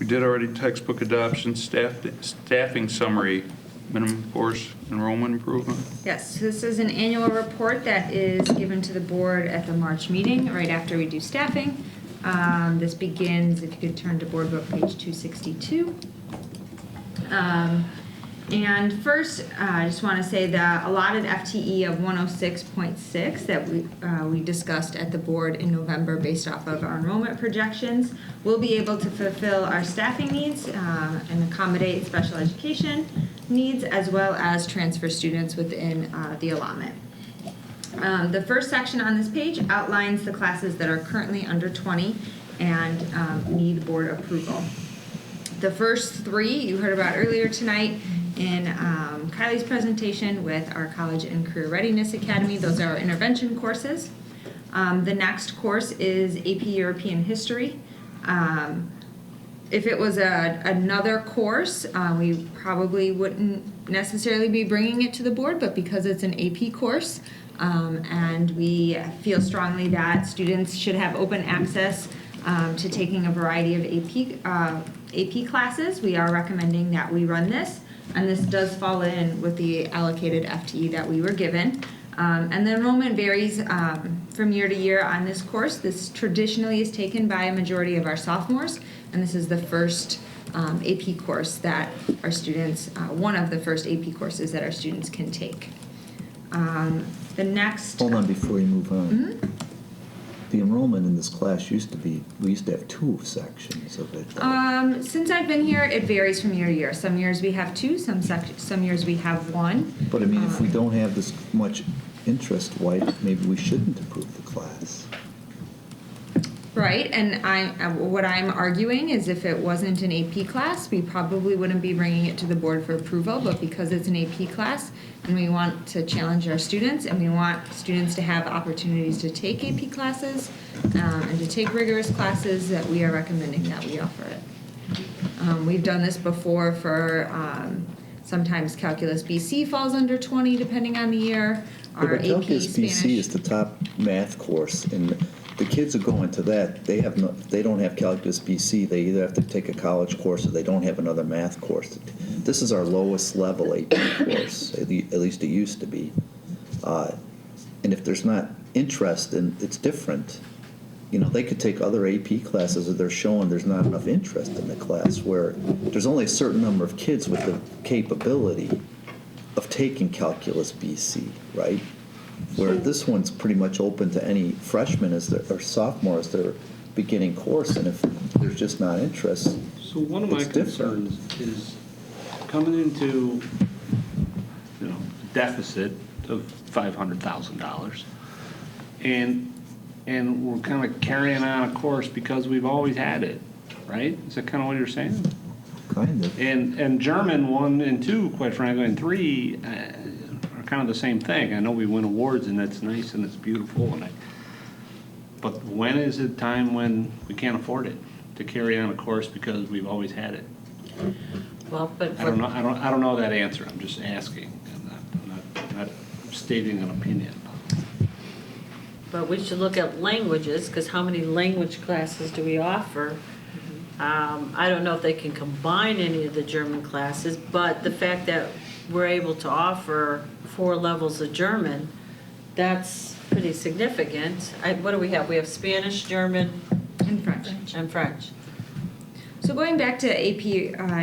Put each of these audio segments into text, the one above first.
did already textbook adoption, staffing summary, minimum course enrollment improvement. Yes, this is an annual report that is given to the board at the March meeting, right after we do staffing. This begins, if you could turn to board book page 262. And first, I just want to say the allotted FTE of 106.6 that we discussed at the board in November based off of our enrollment projections will be able to fulfill our staffing needs and accommodate special education needs as well as transfer students within the allotment. The first section on this page outlines the classes that are currently under 20 and need board approval. The first three you heard about earlier tonight in Kylie's presentation with our College and Career Readiness Academy. Those are our intervention courses. The next course is AP European History. If it was another course, we probably wouldn't necessarily be bringing it to the board, but because it's an AP course, and we feel strongly that students should have open access to taking a variety of AP classes, we are recommending that we run this. And this does fall in with the allocated FTE that we were given. And the enrollment varies from year to year on this course. This traditionally is taken by a majority of our sophomores, and this is the first AP course that our students, one of the first AP courses that our students can take. The next... Hold on before you move on. Mm-hmm. The enrollment in this class used to have two sections of it. Since I've been here, it varies from year to year. Some years we have two, some years we have one. But I mean, if we don't have this much interest, why maybe we shouldn't approve the class? Right, and what I'm arguing is if it wasn't an AP class, we probably wouldn't be bringing it to the board for approval, but because it's an AP class and we want to challenge our students and we want students to have opportunities to take AP classes and to take rigorous classes, that we are recommending that we offer it. We've done this before for sometimes Calculus BC falls under 20 depending on the year. Our But Calculus AP Spanish. BC is the top math course, and the kids who go into that, they don't have Calculus BC. They either have to take a college course or they don't have another math course. This is our lowest level AP course, at least it used to be. And if there's not interest, and it's different. You know, they could take other AP classes that they're showing there's not enough interest in the class, where there's only a certain number of kids with the capability of taking Calculus BC, right? Where this one's pretty much open to any freshman or sophomore as their beginning course, and if there's just not interest, so one of my concerns is coming into, deficit of $500,000, and we're kind of carrying on a course because we've always had it, right? Is that kind of what you're saying? kind of. And German 1 and 2, quite frankly, and 3 are kind of the same thing. I know we win awards, and that's nice and it's beautiful, but when is it time when we can't afford it to carry on a course because we've always had it? Well, but I don't know that answer. I'm just asking. I'm not stating an opinion. But we should look at languages, because how many language classes do we offer? I don't know if they can combine any of the German classes, but the fact that we're able to offer 4 levels of German, that's pretty significant. What do we have? We have Spanish, German, And French. and French. So going back to AP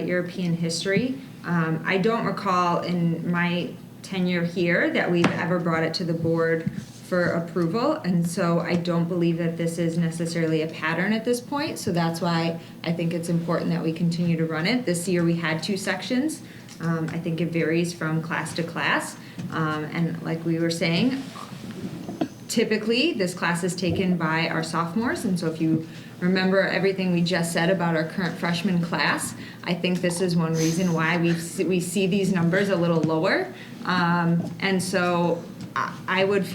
European History, I don't recall in my tenure here that we've ever brought it to the board for approval, and so I don't believe that this is necessarily a pattern at this point, so that's why I think it's important that we continue to run it. This year we had 2 sections. I think it varies from class to class, and like we were saying, typically this class is taken by our sophomores, and so if you remember everything we just said about our current freshman class, I think this is one reason why we see these numbers a little lower, and so I would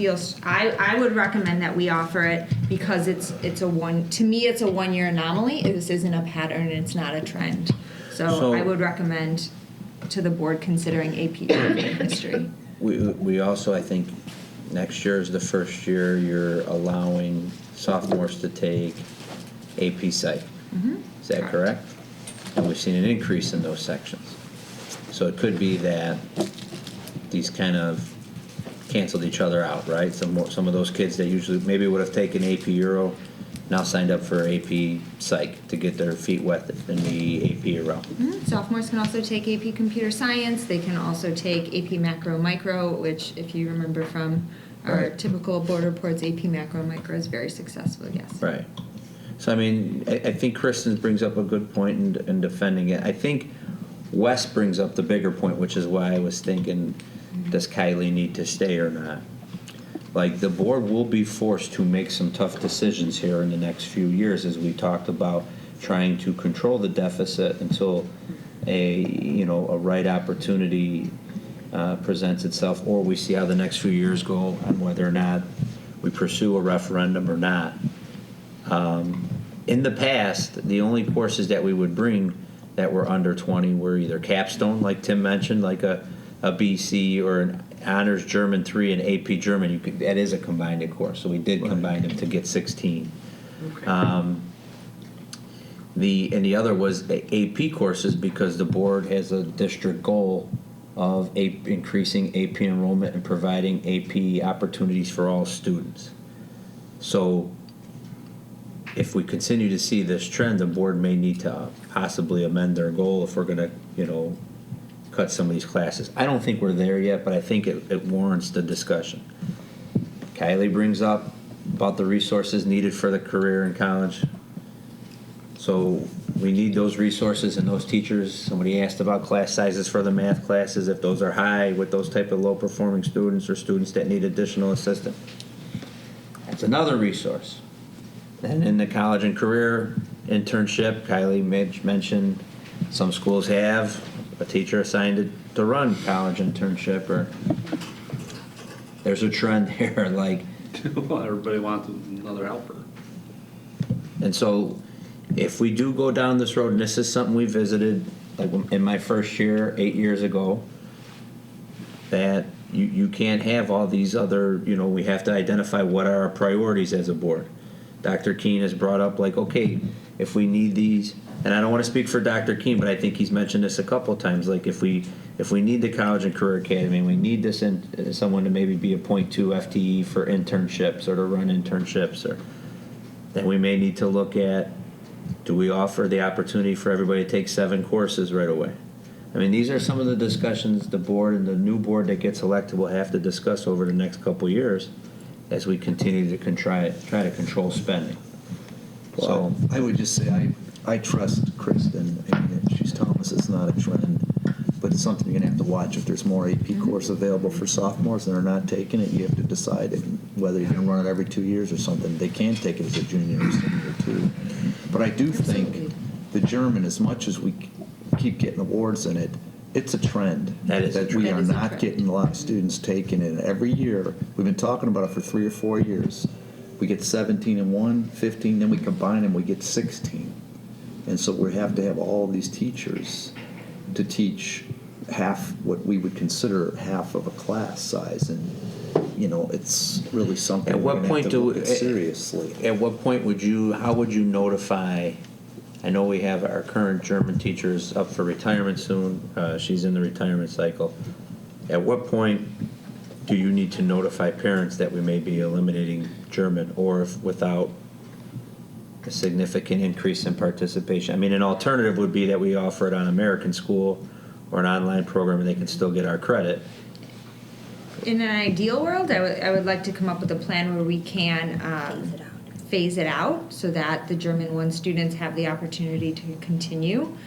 recommend that we offer it because it's a 1-year anomaly. This isn't a pattern, it's not a trend. So I would recommend to the board considering AP European History. We also, I think, next year is the first year you're allowing sophomores to take AP Psych. Mm-hmm. Is that correct? and we've seen an increase in those sections. So it could be that these kind of canceled each other out, right? Some of those kids that usually maybe would have taken AP Euro now signed up for AP Psych to get their feet wet in the AP Euro. Sophomores can also take AP Computer Science. They can also take AP Macro Micro, which, if you remember from our Right. typical board reports, AP Macro Micro is very successful, yes. Right. So, I mean, I think Kristen brings up a good point in defending it. I think Wes brings up the bigger point, which is why I was thinking, does Kylie need to stay or not? Like, the board will be forced to make some tough decisions here in the next few years, as we talked about trying to control the deficit until a right opportunity presents itself, or we see how the next few years go on whether or not we pursue a referendum or not. In the past, the only courses that we would bring that were under 20 were either capstone, like Tim mentioned, like a BC, or an honors German 3 and AP German. That is a combined course, so we did combine them to get 16. Okay. The other was AP courses, because the board has a district goal of increasing AP enrollment and providing AP opportunities for all students. So if we continue to see this trend, the board may need to possibly amend their goal if we're going to, cut some of these classes. I don't think we're there yet, but I think it warrants the discussion. Kylie brings up about the resources needed for the career in college. So we need those resources and those teachers. Somebody asked about class sizes for the math classes, if those are high with those type of low-performing students or students that need additional assistance. That's another resource. And in the college and career internship, Kylie mentioned some schools have a teacher assigned to run college internship, or there's a trend here, like. Well, everybody wants another helper. And so if we do go down this road, and this is something we visited like in my first year 8 years ago, that you can't have all these other, we have to identify what are our priorities as a board. Dr. Keene has brought up, like, okay, if we need these, and I don't want to speak for Dr. Keene, but I think he's mentioned this a couple of times, like if we need the College and Career Academy, and we need this someone to maybe be a .2 FTE for internships or to run internships, or then we may need to look at, do we offer the opportunity for everybody to take 7 courses right away? I mean, these are some of the discussions the board and the new board that gets elected will have to discuss over the next couple of years as we continue to try to control spending. Well, I would just say I trust Kristen. And she's telling us it's not a trend, but it's something you're going to have to watch. If there's more AP course available for sophomores and they're not taking it, you have to decide whether you're going to run it every 2 years or something. They can take it as a junior or senior too. But I do think the German, as much as we keep getting awards in it, it's a trend. That is a trend. We That are is a not trend. getting a lot of students taking it. Every year, we've been talking about it for 3 or 4 years. We get 17 in one, 15, then we combine them, we get 16. And so we have to have all these teachers to teach half what we would consider half of a class size. And, it's really something At we're what going to point have to do look at seriously. At what point how would you notify? I know we have our current German teachers up for retirement soon. She's in the retirement cycle. At what point do you need to notify parents that we may be eliminating German, or if without a significant increase in participation? I mean, an alternative would be that we offer it on American School or an online program and they can still get our credit. In an ideal world, I would like to come up with a plan where we can phase it out so that the German 1 students have the opportunity to continue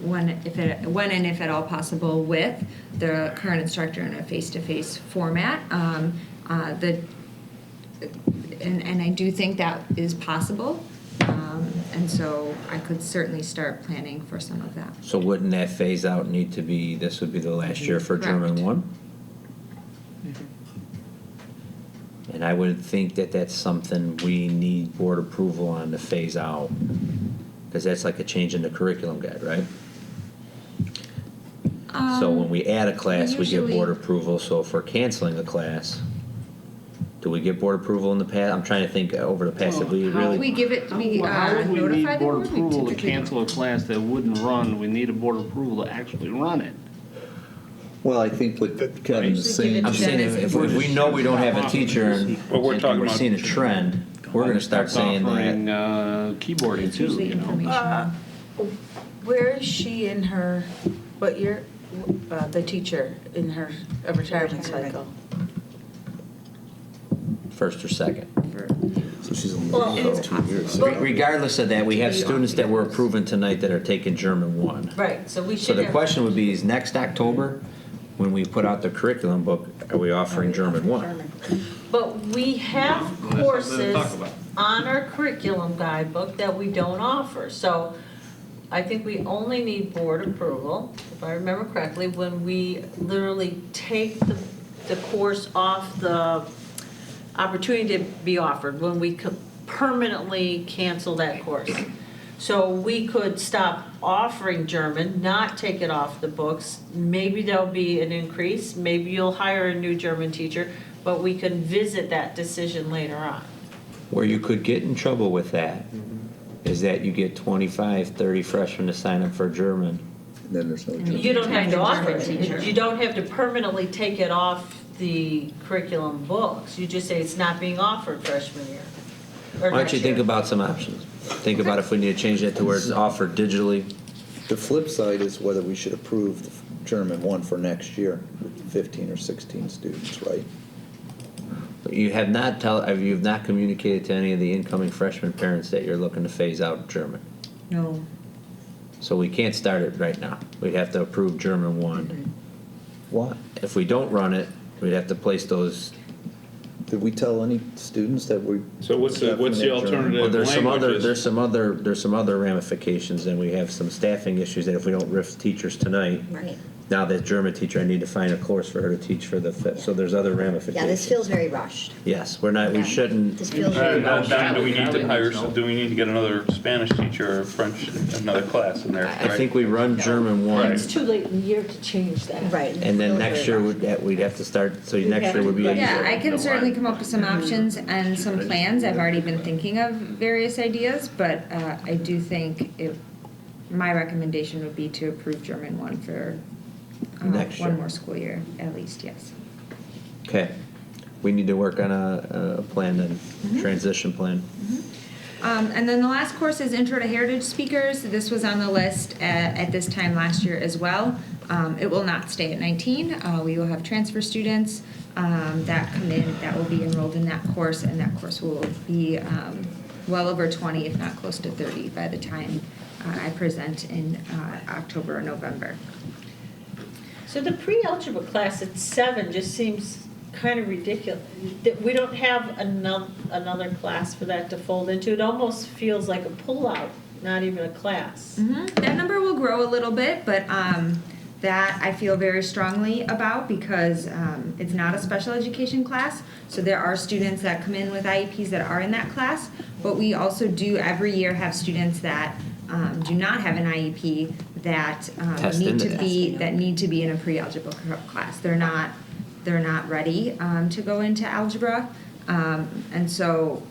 when and if at all possible with the current instructor in a face-to-face format. And I do think that is possible. And so I could certainly start planning for some of that. So wouldn't that phase out need to be, this would be the last year for German Correct. 1? And I would think that that's something we need board approval on to phase out, because that's like a change in the curriculum guide, right? So when we add a class, we get usually- board approval. So if we're canceling a class, Do we get board approval in the past? I'm trying to think over the past, if we really. We give it, we How would we notify need the board board. We approval to typically don't. cancel a class that wouldn't run? We need a board approval to actually run it. Well, I think what Kevin is saying. I'm saying if we know we don't have a teacher and But we're talking we're about- seeing a trend, we're gonna start saying Offering that. keyboarding too, Usually you know. information. Where is she in her, what year, the teacher in her retirement cycle? First or second. So she's only Well, about 2 years. Regardless of that, we have students that we're approving tonight that are taking German 1. Right, so we So should the have. question would be, is next October, when we put out the curriculum book, are we offering German 1? But we have That's something to courses talk about. on our curriculum guidebook that we don't offer. So I think we only need board approval, if I remember correctly, when we literally take the course off the opportunity to be offered, when we could permanently cancel that course. So we could stop offering German, not take it off the books. Maybe there'll be an increase, maybe you'll hire a new German teacher, but we can visit that decision later on. Where you could get in trouble with that is that you get 25, 30 freshmen to sign up for German. And then there's no German. You don't have to offer it, Teacher. you don't have to permanently take it off the curriculum books. You just say it's not being offered freshman year. or Why don't next you think year. about some options? Think about if we need to change that to where it's offered digitally. The flip side is whether we should approve the German 1 for next year with 15 or 16 students, right? You have not you've not communicated to any of the incoming freshman parents that you're looking to phase out German. No. So we can't start it right now. We'd have to approve German 1. Why? If we don't run it, we'd have to place those. Did we tell any students that we? So what's the definitely have German? alternative? Well, there's languages. some other ramifications, and we have some staffing issues that if we don't riff teachers tonight. Right. Now that German teacher, I need to find a course for her to teach for the fifth. So there's other ramifications. Yeah, this feels very rushed. Yes, we're not. We Yeah. shouldn't. This feels very rushed. Then do we need to hire, do we need to get another Spanish teacher or French, another class in there? I think we run German 1. It's too late in the year to change that. Right. And then Feels next very year, rushed. we'd have to start, so next year would be a year. Yeah, I can certainly come up with some options and some plans. I've already been thinking of various ideas, but I do think my recommendation would be to approve German 1 for Next year. one more school year, at least, yes. Okay. We need to work on a plan then, transition plan. And then the last course is Intro to Heritage Speakers. This was on the list at this time last year as well. It will not stay at 19. We will have transfer students that come in that will be enrolled in that course, and that course will be well over 20, if not close to 30, by the time I present in October or November. So the pre-algebra class at 7 just seems kind of ridiculous. That we don't have another class for that to fold into. It almost feels like a pullout, not even a class. That number will grow a little bit, but that I feel very strongly about because it's not a special education class. So there are students that come in with IEPs that are in that class, but we also do every year have students that do not have an IEP that Test need into to that. be in a pre-algebra class. They're not ready to go into algebra, and so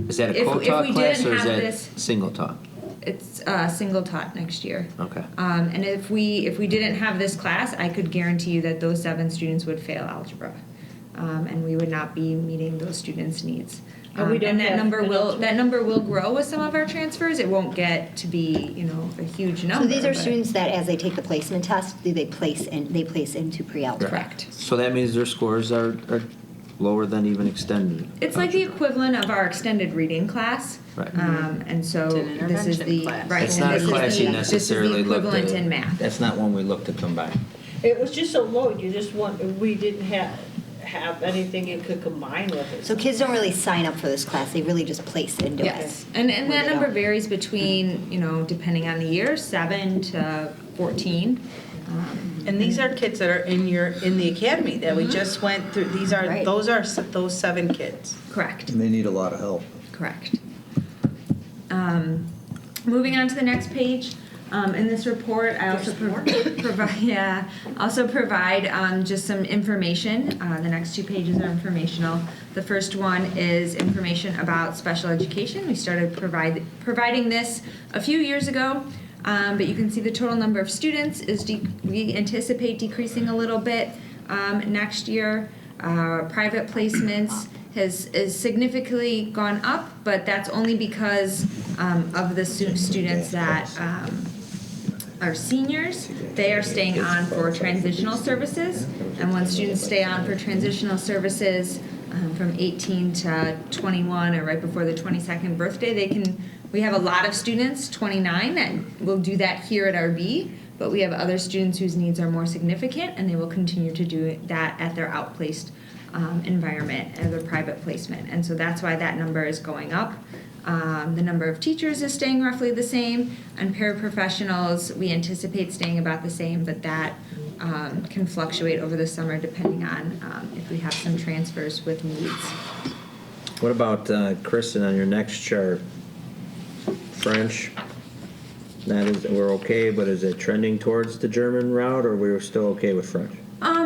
Is that a If- co-taught if we class didn't or is have that this- single taught? it's single taught next year. Okay. And if we didn't have this class, I could guarantee you that those 7 students would fail algebra, and we would not be meeting those students' needs. And we don't and that have number an will alternate. grow with some of our transfers. It won't get to be a huge number. So these are but- students that, as they take the placement test, they place into pre-algebra. Correct. So that means their scores are lower than even extended. It's like the equivalent of our extended reading class. Right. And so It's an this is intervention the class. right. It's and not a this is class you the- necessarily This is the look equivalent to. in math. That's not one we look to combine. It was just so low, you just we didn't have anything you could combine with it. So kids don't really sign up for this class, they really just place into it. Yes, and Where that they number don't. varies between, depending on the year, 7 to 14. And these are kids that are in the academy that we just went through. Right. Those are those 7 kids. Correct, And they need a lot of help. correct. Moving on to the next page, In this report, I also provide just some information. The next 2 pages are informational. The first one is information about special education. We started providing this a few years ago, but you can see the total number of students is we anticipate decreasing a little bit next year. Private placements has significantly gone up, but that's only because of the students that are seniors. They are staying on for transitional services, and when students stay on for transitional services from 18 to 21 or right before the 22nd birthday, we have a lot of students, 29, that will do that here at RB, but we have other students whose needs are more significant, and they will continue to do that at their outplaced environment and their private placement. And so that's why that number is going up. The number of teachers is staying roughly the same, and paraprofessionals we anticipate staying about the same, but that can fluctuate over the summer depending on if we have some transfers with needs. What about, Kristen, on your next chart? French? We're okay, but is it trending towards the German route, or we're still okay with French?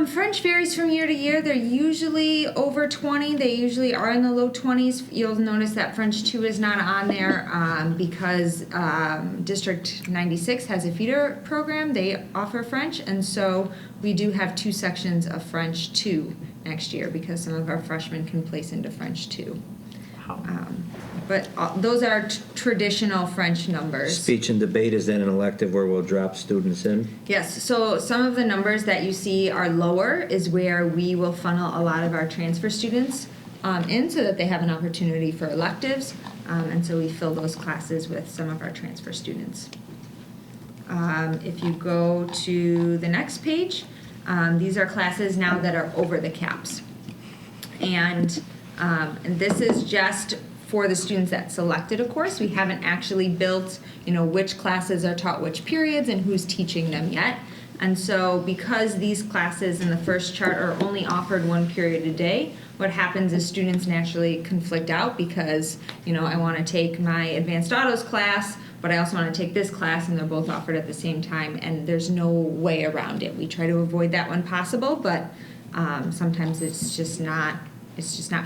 French varies from year to year. They're usually over 20. They usually are in the low 20s. You'll notice that French 2 is not on there because District 96 has a feeder program. They offer French, and so we do have 2 sections of French 2 next year because some of our freshmen can place into French 2. But those are traditional French numbers. Speech and debate, is that an elective where we'll drop students in? Yes, so some of the numbers that you see are lower is where we will funnel a lot of our transfer students in so that they have an opportunity for electives. And so we fill those classes with some of our transfer students. If you go to the next page, these are classes now that are over the caps. And this is just for the students that selected a course. We haven't actually built, which classes are taught which periods and who's teaching them yet. And so because these classes in the first chart are only offered 1 period a day, what happens is students naturally conflict out because, I want to take my advanced autos class, but I also want to take this class, and they're both offered at the same time, and there's no way around it. We try to avoid that when possible, but sometimes it's just not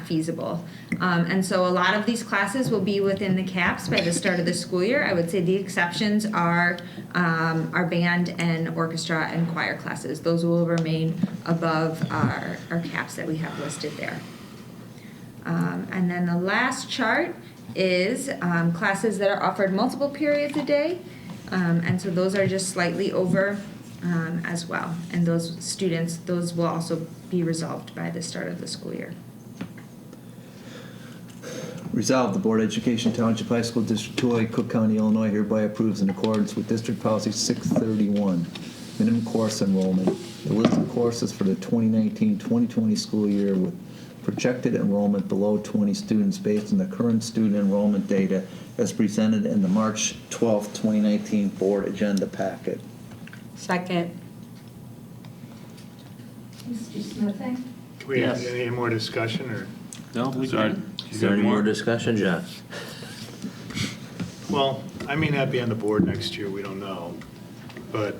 feasible. And so a lot of these classes will be within the caps by the start of the school year. I would say the exceptions are our band and orchestra and choir classes. Those will remain above our caps that we have listed there. And then the last chart is classes that are offered multiple periods a day. And so those are just slightly over as well. And those will also be resolved by the start of the school year. Resolved, the Board of Education Township High School District 208, Cook County, Illinois hereby approves in accordance with District Policy 631, minimum course enrollment, the list of courses for the 2019-2020 school year with projected enrollment below 20 students based on the current student enrollment data as presented in the March 12, 2019 Board Agenda Packet. Second. Mr. Smith? Do we have Yes. any more discussion, or? No, we Sorry. can. Is there any more discussion, John? Well, I may not be on the board next year, we don't know, but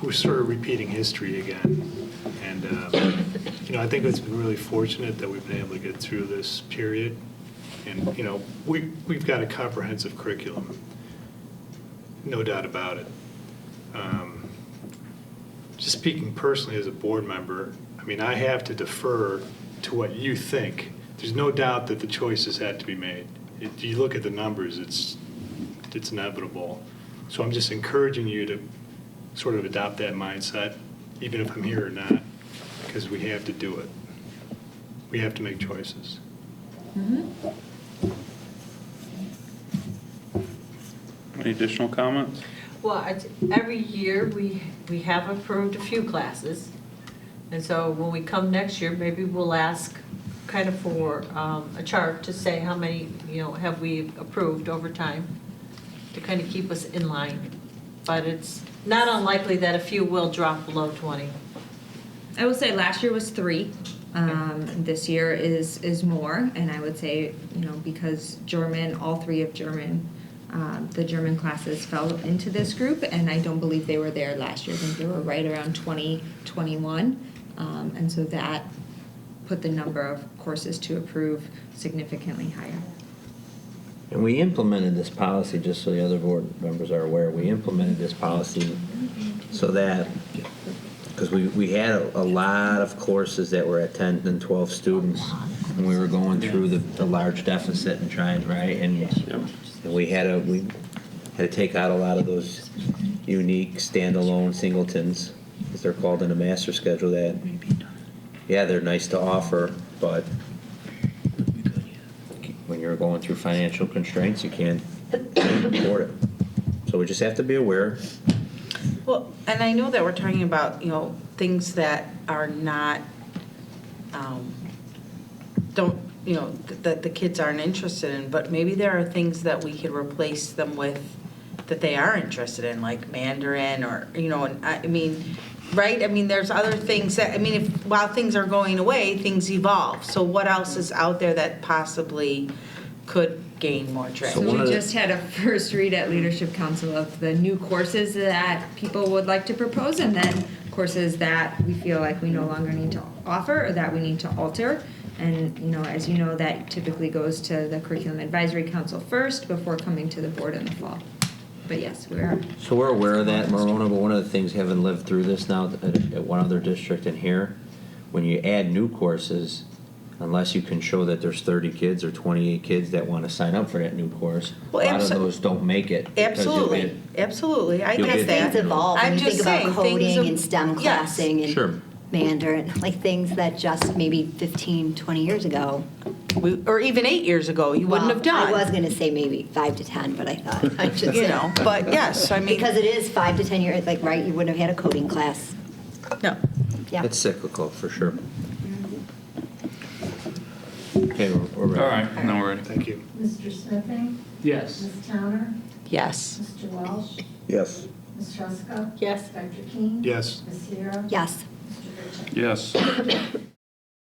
we're sort of repeating history again. And, I think it's been really fortunate that we've been able to get through this period. And, we've got a comprehensive curriculum, no doubt about it. Just speaking personally as a board member, I have to defer to what you think. There's no doubt that the choices had to be made. You look at the numbers, it's inevitable. So I'm just encouraging you to sort of adopt that mindset, even if I'm here or not, because we have to do it. We have to make choices. Mm-hmm. Any additional comments? Well, every year, we have approved a few classes. And so when we come next year, maybe we'll ask kind of for a chart to say how many, have we approved over time to kind of keep us in line. But it's not unlikely that a few will drop below 20. I will say last year was 3. This year is more, and I would say, because German, all 3 of German the German classes fell into this group, and I don't believe they were there last year. I think they were right around 2021. And so that put the number of courses to approve significantly higher. And we implemented this policy, just so the other board members are aware, we implemented this policy so that, because we had a lot of courses that were at 10 and 12 students, and we were going through the large deficit and trying, right? And we had to take out a lot of those unique standalone singletons, as they're called in the master schedule, that, yeah, they're nice to offer, but when you're going through financial constraints, you can't afford it. So we just have to be aware. Well, and I know that we're talking about, things that are not, that the kids aren't interested in, but maybe there are things that we could replace them with that they are interested in, like Mandarin or, and I mean, right? I mean, there's other things that, while things are going away, things evolve. So what else is out there that possibly could gain more So traction? one we of the- just had a first read at Leadership Council of the new courses that people would like to propose, and then courses that we feel like we no longer need to offer or that we need to alter. And, as you know, that typically goes to the Curriculum Advisory Council first before coming to the board in the fall. But yes, we're. So we're aware of that, Marona, but one of the things, having lived through this now at one other district in here, when you add new courses, unless you can show that there's 30 kids or 28 kids that want to sign up for that new course, Well, a lot of those don't make it. because you'll Absolutely, get- absolutely, I You'll get get- that. Things evolve, I'm and you just think about saying, coding things and STEM yes. classing and Sure. Mandarin, like things that just maybe 15, 20 years ago. Or even 8 years ago, you wouldn't have done. I was going to say maybe 5 to 10, but I thought I should say. But yes, I mean. Because it is 5 to 10 years, like, right, you wouldn't have had a coding class. No. Yeah. It's cyclical, for sure. Okay, we're ready. All right, now we're ready. Thank you. Mr. Smithing? Yes. Ms. Towner? Yes. Mr. Walsh? Yes. Ms. Ruska? Yes. Dr. King? Yes. Ms. Sierra? Yes. Mr. Ritchie? Yes.